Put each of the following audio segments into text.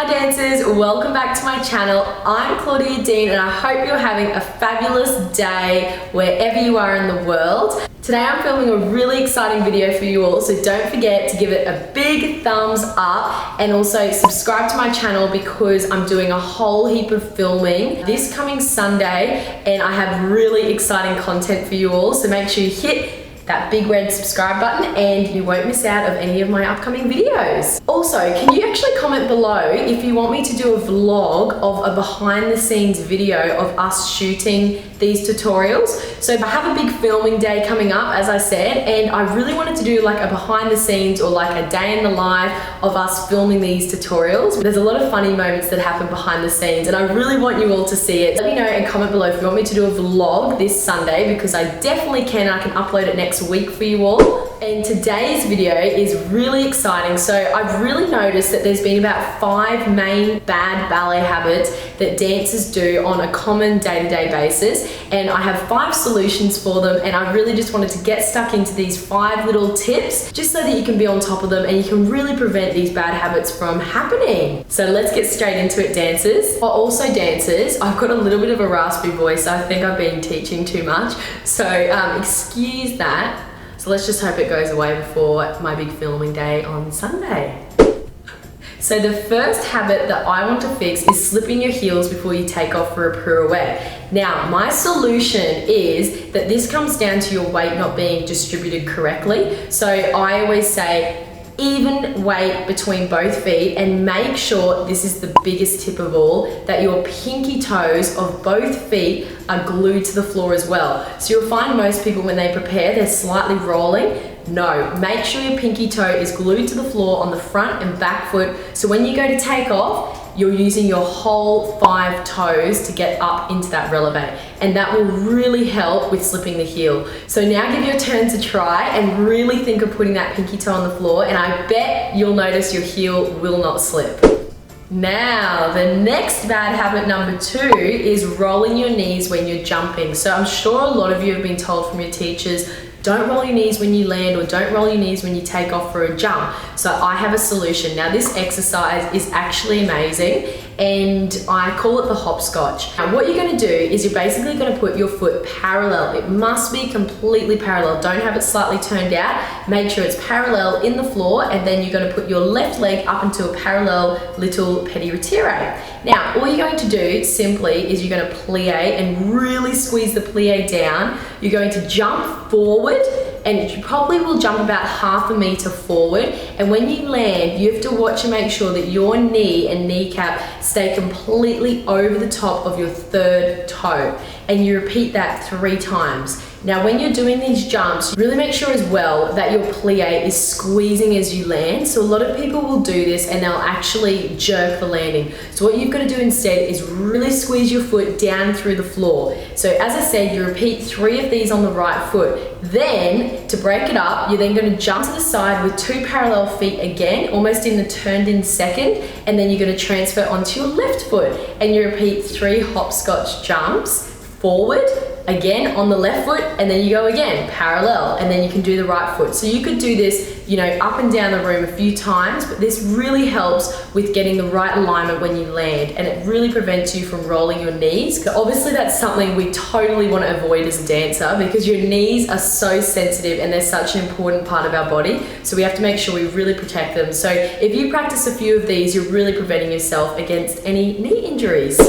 Hi dancers, welcome back to my channel. I'm Claudia Dean and I hope you're having a fabulous day wherever you are in the world. Today I'm filming a really exciting video for you all, so don't forget to give it a big thumbs up and also subscribe to my channel because I'm doing a whole heap of filming this coming Sunday and I have really exciting content for you all, so make sure you hit that big red subscribe button and you won't miss out of any of my upcoming videos. Also, can you actually comment below if you want me to do a vlog of a behind the scenes video of us shooting these tutorials? So I have a big filming day coming up, as I said, and I really wanted to do like a behind the scenes or like a day in the life of us filming these tutorials. There's a lot of funny moments that happen behind the scenes and I really want you all to see it. Let me know and comment below if you want me to do a vlog this Sunday because I definitely can. I can upload it next week for you all. And today's video is really exciting. So I've really noticed that there's been about 5 main bad ballet habits that dancers do on a common day-to-day basis, and I have 5 solutions for them, and I really just wanted to get stuck into these 5 little tips just so that you can be on top of them and you can really prevent these bad habits from happening. So let's get straight into it, dancers. Also dancers, I've got a little bit of a raspy voice. I think I've been teaching too much, so excuse that. So let's just hope it goes away before my big filming day on Sunday. So the first habit that I want to fix is slipping your heels before you take off for a pirouette. Now, my solution is that this comes down to your weight not being distributed correctly. So I always say, even weight between both feet, and make sure, this is the biggest tip of all, that your pinky toes of both feet are glued to the floor as well. So you'll find most people when they prepare, they're slightly rolling. No, make sure your pinky toe is glued to the floor on the front and back foot, so when you go to take off, you're using your whole 5 toes to get up into that releve, and that will really help with slipping the heel. So now give your turn to try and really think of putting that pinky toe on the floor, and I bet you'll notice your heel will not slip. Now, the next bad habit number 2 is rolling your knees when you're jumping. So I'm sure a lot of you have been told from your teachers, don't roll your knees when you land, or don't roll your knees when you take off for a jump. So I have a solution. Now this exercise is actually amazing and I call it the hopscotch. Now what you're going to do is you're basically going to put your foot parallel. It must be completely parallel. Don't have it slightly turned out. Make sure it's parallel in the floor, and then you're going to put your left leg up into a parallel little petit retire. Now all you're going to do simply is you're going to plie and really squeeze the plie down. You're going to jump forward, and you probably will jump about 1/2 meter forward, and when you land you have to watch and make sure that your knee and kneecap stay completely over the top of your 3rd toe, and you repeat that 3 times. Now when you're doing these jumps, really make sure as well that your plie is squeezing as you land. So a lot of people will do this and they'll actually jerk the landing. So what you've got to do instead is really squeeze your foot down through the floor. So as I said, you repeat 3 of these on the right foot. Then to break it up, you're then going to jump to the side with 2 parallel feet again, almost in the turned in second, and then you're going to transfer onto your left foot and you repeat 3 hopscotch jumps forward, again on the left foot, and then you go again parallel, and then you can do the right foot. So you could do this, you know, up and down the room a few times, but this really helps with getting the right alignment when you land, and it really prevents you from rolling your knees. But obviously that's something we totally want to avoid as a dancer because your knees are so sensitive and they're such an important part of our body, so we have to make sure we really protect them. So if you practice a few of these, you're really preventing yourself against any knee injuries.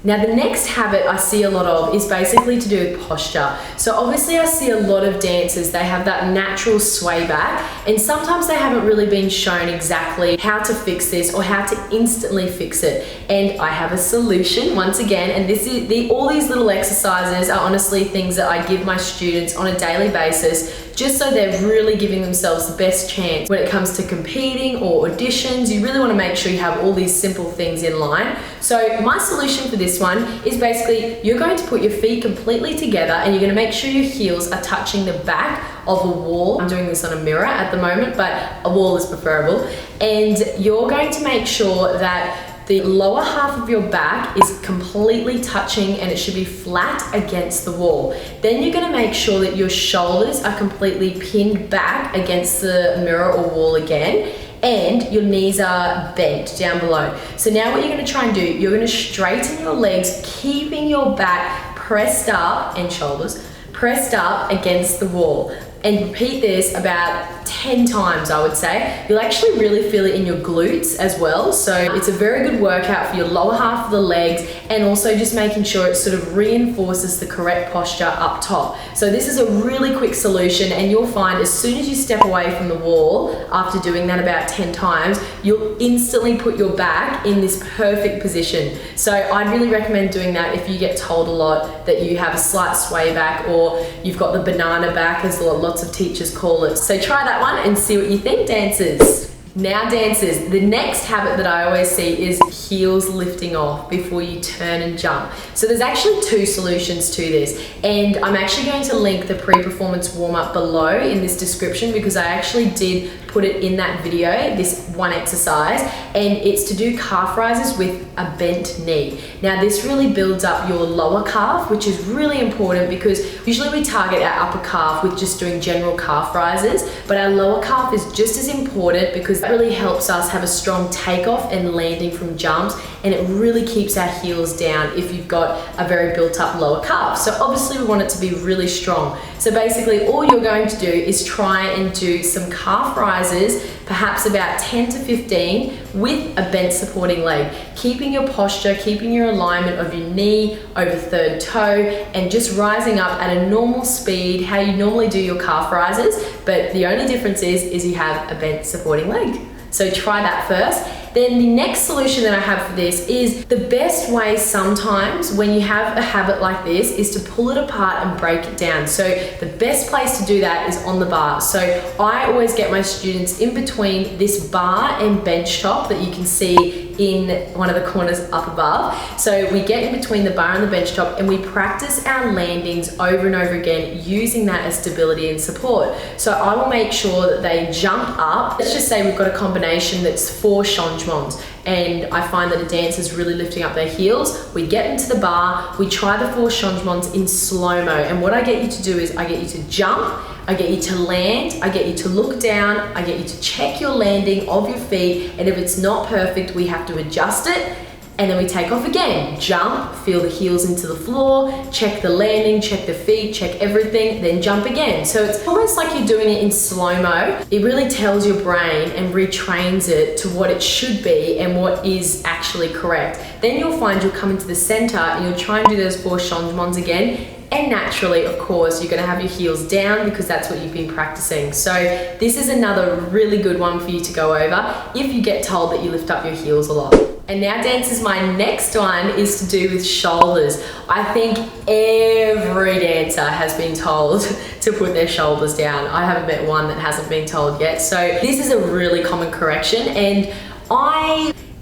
Now the next habit I see a lot of is basically to do with posture. So obviously I see a lot of dancers, they have that natural sway back, and sometimes they haven't really been shown exactly how to fix this or how to instantly fix it. And I have a solution once again, and this is all these little exercises are honestly things that I give my students on a daily basis, just so they're really giving themselves the best chance when it comes to competing or auditions. You really want to make sure you have all these simple things in line. So my solution for this one is basically you're going to put your feet completely together and you're going to make sure your heels are touching the back of a wall. I'm doing this on a mirror at the moment, but a wall is preferable. And you're going to make sure that the lower half of your back is completely touching and it should be flat against the wall. Then you're going to make sure that your shoulders are completely pinned back against the mirror or wall again, and your knees are bent down below. So now what you're gonna try and do, you're gonna straighten your legs, keeping your back pressed up and shoulders pressed up against the wall. And repeat this about 10 times, I would say. You'll actually really feel it in your glutes as well. So it's a very good workout for your lower half of the legs, and also just making sure it sort of reinforces the correct posture up top. So this is a really quick solution, and you'll find as soon as you step away from the wall, after doing that about 10 times, you'll instantly put your back in this perfect position. So I'd really recommend doing that if you get told a lot that you have a slight sway back, or you've got the banana back, as lots of teachers call it. So try that one and see what you think, dancers. Now dancers, the next habit that I always see is heels lifting off before you turn and jump. So there's actually two solutions to this, and I'm actually going to link the pre-performance warm-up below in this description, because I actually did put it in that video, this one exercise, and it's to do calf rises with a bent knee. Now this really builds up your lower calf, which is really important, because usually we target our upper calf with just doing general calf rises, but our lower calf is just as important, because that really helps us have a strong takeoff and landing from jumps, and it really keeps our heels down if you've got a very built up lower calf. So obviously we want it to be really strong. So basically all you're going to do is try and do some calf rises, perhaps about 10 to 15 with a bent supporting leg, keeping your posture, keeping your alignment of your knee over third toe, and just rising up at a normal speed, how you normally do your calf rises, but the only difference is you have a bent supporting leg. So try that first. Then the next solution that I have for this is the best way sometimes when you have a habit like this is to pull it apart and break it down. So the best place to do that is on the bar. So I always get my students in between this bar and bench top that you can see in one of the corners up above. So we get in between the bar and the bench top, and we practice our landings over and over again, using that as stability and support. So I will make sure that they jump up. Let's just say we've got a combination that's 4 changements, and I find that a dancer's really lifting up their heels. We get into the bar, we try the 4 changements in slow-mo, and what I get you to do is I get you to jump, I get you to land, I get you to look down, I get you to check your landing of your feet, and if it's not perfect, we have to adjust it, and then we take off again. Jump, feel the heels into the floor, check the landing, check the feet, check everything, then jump again. So it's almost like you're doing it in slow-mo. It really tells your brain and retrains it to what it should be and what is actually correct. Then you'll find you'll come into the center and you'll try and do those 4 changements again. And naturally, of course, you're gonna have your heels down because that's what you've been practicing. So this is another really good one for you to go over if you get told that you lift up your heels a lot. And now dancers, my next one is to do with shoulders. I think every dancer has been told to put their shoulders down. I haven't met one that hasn't been told yet. So this is a really common correction, and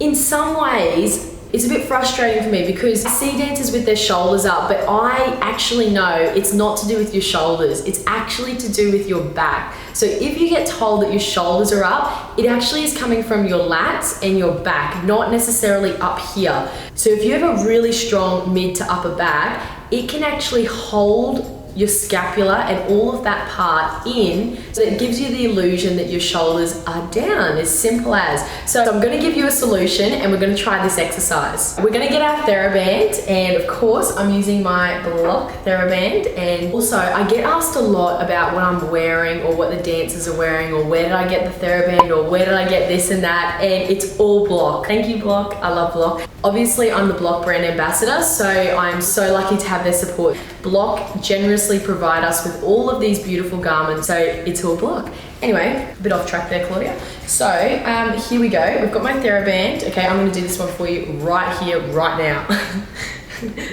in some ways, it's a bit frustrating for me because I see dancers with their shoulders up, but I actually know it's not to do with your shoulders. It's actually to do with your back. So if you get told that your shoulders are up, it actually is coming from your lats and your back, not necessarily up here. So if you have a really strong mid to upper back, it can actually hold your scapula and all of that part in, so it gives you the illusion that your shoulders are down, as simple as. So I'm going to give you a solution, and we're going to try this exercise. We're going to get our TheraBand, and of course I'm using my block TheraBand, and also I get asked a lot about what I'm wearing or what the dancers are wearing, or where did I get the TheraBand, or where did I get this and that, and it's all Block. Thank you, Block. I love Block. Obviously I'm the Block brand ambassador, so I'm so lucky to have their support. Block generously provide us with all of these beautiful garments, so it's all Block. Anyway, a bit off track there, Claudia. So here we go. We've got my TheraBand. Okay, I'm gonna do this one for you right here, right now.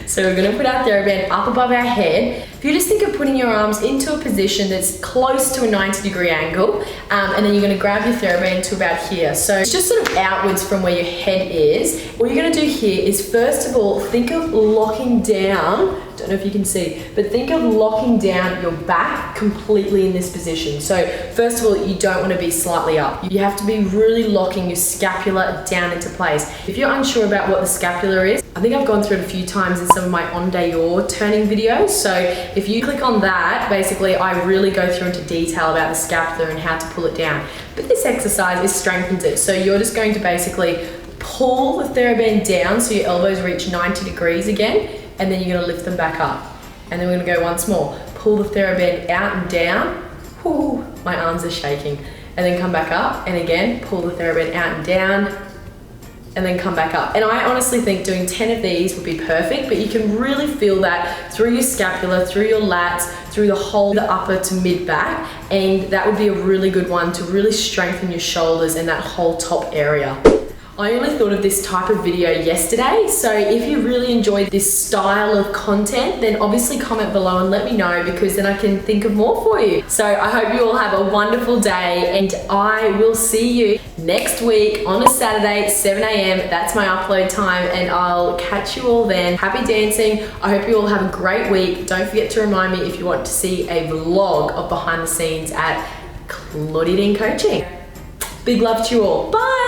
So we're gonna put our TheraBand up above our head. If you just think of putting your arms into a position that's close to a 90-degree angle, and then you're gonna grab your TheraBand to about here. So it's just sort of outwards from where your head is. What you're gonna do here is, first of all, think of locking down. don't know if you can see, but think of locking down your back completely in this position. So first of all, you don't want to be slightly up. You have to be really locking your scapula down into place. If you're unsure about what the scapula is, I think I've gone through it a few times in some of my on dehors turning videos. So if you click on that, basically I really go through into detail about the scapula and how to pull it down. But this exercise, it strengthens it. So you're just going to basically pull the TheraBand down so your elbows reach 90 degrees again, and then you're going to lift them back up. And then we're going to go once more. Pull the TheraBand out and down. Whoo, my arms are shaking. And then come back up, and again, pull the TheraBand out and down, and then come back up. And I honestly think doing 10 of these would be perfect, but you can really feel that through your scapula, through your lats, through the whole the upper to mid back, and that would be a really good one to really strengthen your shoulders and that whole top area. I only thought of this type of video yesterday, so if you really enjoyed this style of content, then obviously comment below and let me know, because then I can think of more for you. So I hope you all have a wonderful day, and I will see you next week on a Saturday, 7 AM. That's my upload time, and I'll catch you all then. Happy dancing. I hope you all have a great week. Don't forget to remind me if you want to see a vlog of behind the scenes at Claudia Dean Coaching. Big love to you all. Bye.